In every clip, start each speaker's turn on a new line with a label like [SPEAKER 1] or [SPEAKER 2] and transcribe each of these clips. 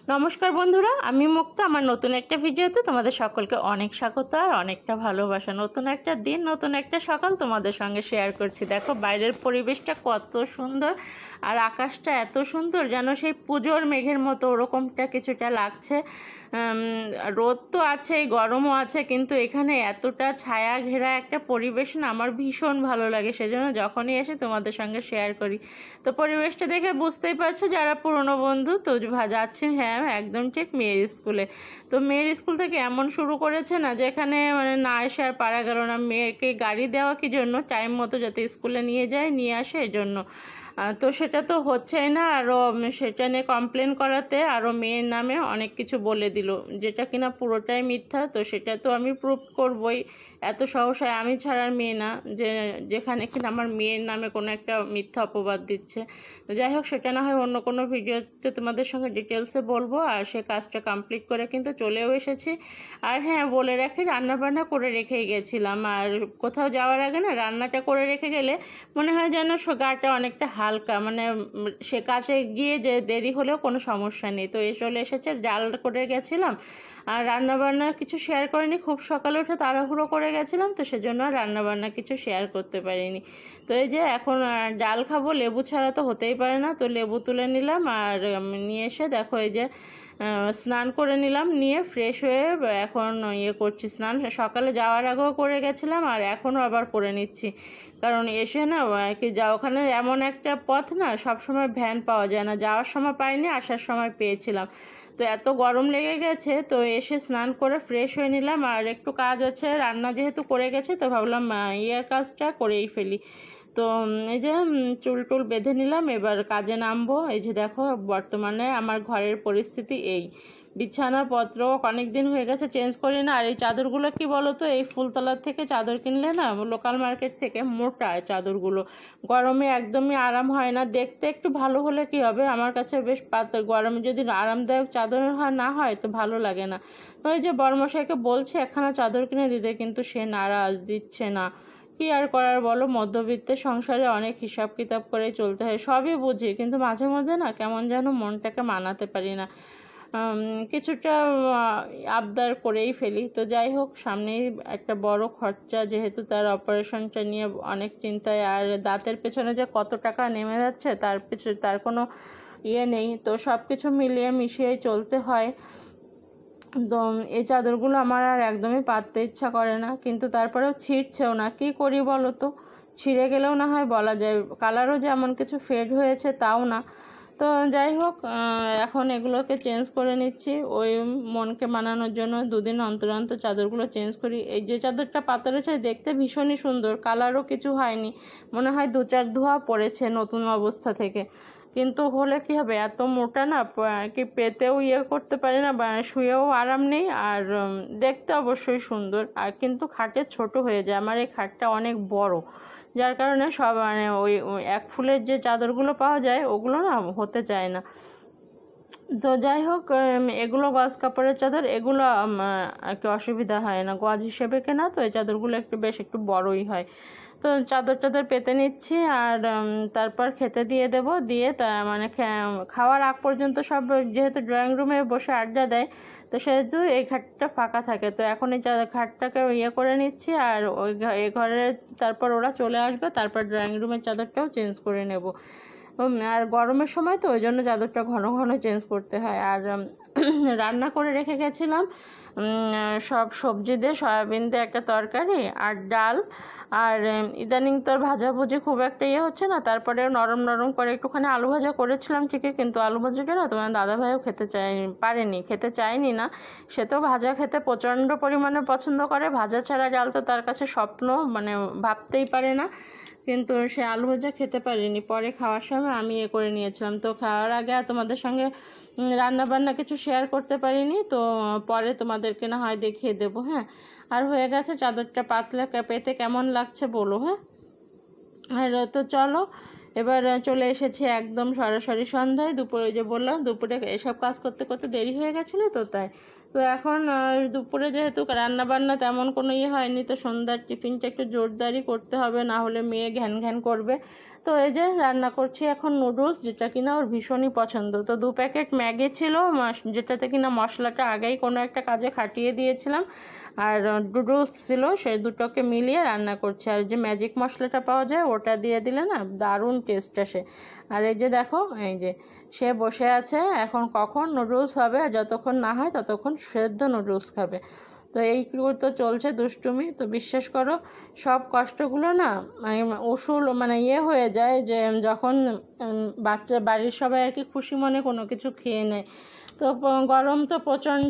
[SPEAKER 1] নমস্কার বন্ধুরা, আমি মুক্তা। আমার নতুন একটা ভিডিওতে তোমাদের সকলকে অনেক স্বাগত আর অনেকটা ভালোবাসা। নতুন একটা দিন, নতুন একটা সকাল তোমাদের সঙ্গে শেয়ার করছি। দেখো বাইরের পরিবেশটা কত সুন্দর আর আকাশটা এত সুন্দর, যেন সেই পুজোর মেঘের মতো ওরকমটা কিছুটা লাগছে। রোদ তো আছেই, গরমও আছে, কিন্তু এখানে এতটা ছায়া ঘেরা একটা পরিবেশ না আমার ভীষণ ভালো লাগে। সেজন্য যখনই এসে তোমাদের সঙ্গে শেয়ার করি। তো পরিবেশটা দেখে বুঝতেই পারছো যারা পুরনো বন্ধু, তো যাচ্ছি, হ্যাঁ একদম ঠিক, মেয়ের স্কুলে। তো মেয়ের স্কুল থেকে এমন শুরু করেছে না, যেখানে মানে না এসে আর পারা গেল না। মেয়েকে গাড়ি দেওয়া কি জন্য, টাইম মতো যাতে স্কুলে নিয়ে যায়, নিয়ে আসে, এজন্য। তো সেটা তো হচ্ছেই না, আরও সেটা নিয়ে কমপ্লেন করাতে আরও মেয়ের নামে অনেক কিছু বলে দিল, যেটা কিনা পুরোটাই মিথ্যা। তো সেটা তো আমি প্রুভ করবই, এত সহসায় আমি ছাড়ার মেয়ে না যেখানে কিনা আমার মেয়ের নামে কোনো একটা মিথ্যা অপবাদ দিচ্ছে। তো যাই হোক, সেটা না হয় অন্য কোনো ভিডিওতে তোমাদের সঙ্গে ডিটেলসে বলবো। আর সে কাজটা কমপ্লিট করে কিন্তু চলেও এসেছি। আর হ্যাঁ, বলে রাখি, রান্নাবান্না করে রেখেই গেছিলাম। আর কোথাও যাওয়ার আগে না রান্নাটা করে রেখে গেলে মনে হয় যেন গাটা অনেকটা হালকা, মানে সে কাছে গিয়ে যে দেরি হলেও কোনো সমস্যা নেই। তো চলে এসেছে, ডাল করে গেছিলাম। আর রান্নাবান্না কিছু শেয়ার করিনি, খুব সকালে উঠে তাড়াহুড়ো করে গেছিলাম, তো সেজন্য আর রান্নাবান্না কিছু শেয়ার করতে পারিনি। তো এই যে এখন ডাল খাবো, লেবু ছাড়া তো হতেই পারে না। তো লেবু তুলে নিলাম আর নিয়ে এসে দেখো এই যে স্নান করে নিলাম, নিয়ে ফ্রেশ হয়ে এখন করছি স্নান। সকালে যাওয়ার আগেও করে গেছিলাম আর এখনও আবার করে নিচ্ছি, কারণ এসে না কি ওখানে এমন একটা পথ না, সবসময় ভ্যান পাওয়া যায় না। যাওয়ার সময় পাইনি, আসার সময় পেয়েছিলাম। তো এত গরম লেগে গেছে, তো এসে স্নান করে ফ্রেশ হয়ে নিলাম। আর একটু কাজ আছে, রান্না যেহেতু করে গেছে, তো ভাবলাম কাজটা করেই ফেলি। তো এই যে চুল টুল বেঁধে নিলাম, এবার কাজে নামবো। এই যে দেখো বর্তমানে আমার ঘরের পরিস্থিতি এই, বিছানাপত্র অনেক দিন হয়ে গেছে চেঞ্জ করি না। আর এই চাদরগুলো কি বলো তো, এই ফুলতলার থেকে চাদর কিনলে না, লোকাল মার্কেট থেকে, মোটা চাদরগুলো, গরমে একদমই আরাম হয় না। দেখতে একটু ভালো হলে কি হবে, আমার কাছে বেশ পাতল, গরমে যদি আরামদায়ক চাদর না হয় তো ভালো লাগে না। তো এই যে বড়মশাইকে বলছে একখানা চাদর কিনে দিতে, কিন্তু সে নারাজ, দিচ্ছে না। কি আর করার বলো, মধ্যবিত্তের সংসারে অনেক হিসাব কিতাব করে চলতে হয়, সবই বুঝি, কিন্তু মাঝে মধ্যে না কেমন যেন মনটাকে মানাতে পারি না। কিছুটা আবদার করেই ফেলি। তো যাই হোক, সামনেই একটা বড় খরচা, যেহেতু তার অপারেশনটা নিয়ে অনেক চিন্তায়। আর দাঁতের পেছনে যে কত টাকা নেমে যাচ্ছে তার কোনো নেই। তো সব কিছু মিলিয়ে মিশিয়েই চলতে হয়। তো এই চাদরগুলো আমার আর একদমই পাততে ইচ্ছা করে না, কিন্তু তারপরেও ছিঁড়ছেও না। কী করি বলো তো, ছিঁড়ে গেলেও না হয় বলা যায়, কালারও যেমন কিছু ফেড হয়েছে তাও না। তো যাই হোক, এখন এগুলোকে চেঞ্জ করে নিচ্ছি। ওই মনকে মানানোর জন্য দুদিন অন্তর অন্তর চাদরগুলো চেঞ্জ করি। এই যে চাদরটা পাতা রয়েছে, দেখতে ভীষণই সুন্দর, কালারও কিছু হয়নি, মনে হয় 2-4 ধোয়া পড়েছে নতুন অবস্থা থেকে। কিন্তু হলে কি হবে, এত মোটা না, কি পেতেও করতে পারি না, শুয়েও আরাম নেই। আর দেখতে অবশ্যই সুন্দর, আর কিন্তু খাটে ছোট হয়ে যায়। আমার এই খাটটা অনেক বড়, যার কারণে সব মানে ওই এক ফুলের যে চাদরগুলো পাওয়া যায় ওগুলো না হতে চায় না। তো যাই হোক, এগুলো গজ কাপড়ের চাদর, এগুলো আর কি অসুবিধা হয় না, গজ হিসেবে কেনা, তো এই চাদরগুলো একটু বড়ই হয়। তো চাদর পেতে নিচ্ছি আর তারপর খেতে দিয়ে দেব। দিয়ে তা মানে খাওয়ার আগ পর্যন্ত সব, যেহেতু ড্রয়িং রুমে বসে আড্ডা দেয়, তো সেহেতু এই খাটটা ফাঁকা থাকে। তো এখন এই খাটটাকে করে নিচ্ছি আর এই ঘরে তারপর ওরা চলে আসবে, তারপর ড্রয়িং রুমের চাদরটাও চেঞ্জ করে নেব। আর গরমের সময় তো ওই জন্য চাদরটা ঘন ঘন চেঞ্জ করতে হয়। আর রান্না করে রেখে গেছিলাম সব সবজি দিয়ে, সয়াবিন দিয়ে একটা তরকারি আর ডাল। আর ইদানিং তো আর ভাজাভুজি খুব একটা হচ্ছে না, তারপরে নরম নরম করে একটুখানি আলু ভাজা করেছিলাম ঠিকই, কিন্তু আলু ভাজাটা না তোমার দাদাভাইও খেতে চায়নি না। সে তো ভাজা খেতে প্রচণ্ড পরিমাণে পছন্দ করে, ভাজা ছাড়া ডাল তো তার কাছে স্বপ্ন, মানে ভাবতেই পারে না। কিন্তু সে আলু ভাজা খেতে পারিনি, পরে খাওয়ার সময় আমি করে নিয়েছিলাম। তো খাওয়ার আগে তোমাদের সঙ্গে রান্না বান্না কিছু শেয়ার করতে পারিনি, তো পরে তোমাদেরকে না হয় দেখিয়ে দেবো। হ্যাঁ, আর হয়ে গেছে, চাদরটা পাতলা পেতে কেমন লাগছে বলো। হ্যাঁ, আর তো চলো, এবার চলে এসেছি একদম সরাসরি সন্ধ্যায়। দুপুরে যে বললাম, দুপুরে এসব কাজ করতে করতে দেরি হয়ে গেছিলো, তো তাই। তো এখন দুপুরে যেহেতু রান্না বান্না তেমন কোনো হয়নি, তো সন্ধ্যার টিফিনটা একটু জোরদারি করতে হবে, না হলে মেয়ে ঘ্যান ঘ্যান করবে। তো এই যে রান্না করছি এখন নুডলস, যেটা কিনা ওর ভীষণই পছন্দ। তো 2 প্যাকেট ম্যাগি ছিল, যেটাতে কিনা মশলাটা আগেই কোনো একটা কাজে খাটিয়ে দিয়েছিলাম, আর নুডলস ছিল, সেই দুটোকে মিলিয়ে রান্না করছি। আর যে ম্যাজিক মশলাটা পাওয়া যায় ওটা দিয়ে দিলে না দারুণ টেস্ট আসে। আর এই যে দেখো, এই যে সে বসে আছে, এখন কখন নুডলস হবে, আর যতক্ষণ না হয় ততক্ষণ সেদ্ধ নুডলস খাবে। তো এই তো চলছে দুষ্টুমি। তো বিশ্বাস করো সব কষ্টগুলো না মানে উসুল মানে হয়ে যায় যে যখন বাচ্চা বাড়ির সবাই আর কি খুশি মনে কোনো কিছু খেয়ে নেয়। তো গরম তো প্রচণ্ড,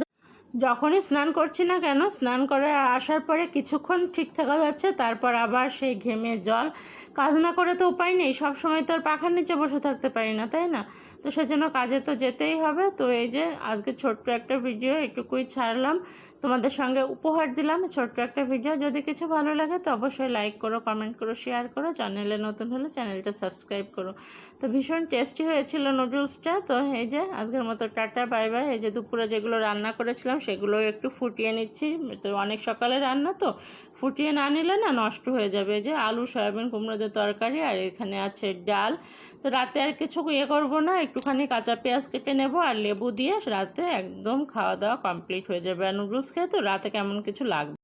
[SPEAKER 1] যখনই স্নান করছি না কেন, স্নান করে আসার পরে কিছুক্ষণ ঠিক থাকা যাচ্ছে, তারপর আবার সেই ঘেমে জল। কাজ না করে তো উপায় নেই, সব সময় তো আর পাখার নিচে বসে থাকতে পারি না, তাই না? তো সেজন্য কাজে তো যেতেই হবে। তো এই যে আজকে ছোট্ট একটা ভিডিও এটুকুই ছাড়লাম, তোমাদের সঙ্গে উপহার দিলাম ছোট্ট একটা ভিডিও। যদি কিছু ভালো লাগে তো অবশ্যই লাইক করো, কমেন্ট করো, শেয়ার করো, চ্যানেলে নতুন হলে চ্যানেলটা সাবস্ক্রাইব করো। তো ভীষণ টেস্টি হয়েছিল নুডলসটা। তো এই যে আজকের মতো টাটা বাই বাই। এই যে দুপুরে যেগুলো রান্না করেছিলাম সেগুলো একটু ফুটিয়ে নিচ্ছি, তো অনেক সকালে রান্না তো ফুটিয়ে না নিলে না নষ্ট হয়ে যাবে। যে আলু সয়াবিন কুমড়োদের তরকারি, আর এখানে আছে ডাল। তো রাতে আর কিছু করবো না, একটুখানি কাঁচা পেঁয়াজ কেটে নেব আর লেবু দিয়ে রাতে একদম খাওয়া দাওয়া কমপ্লিট হয়ে যাবে। আর নুডলস খেয়ে তো রাতে কেমন কিছু লাগবে।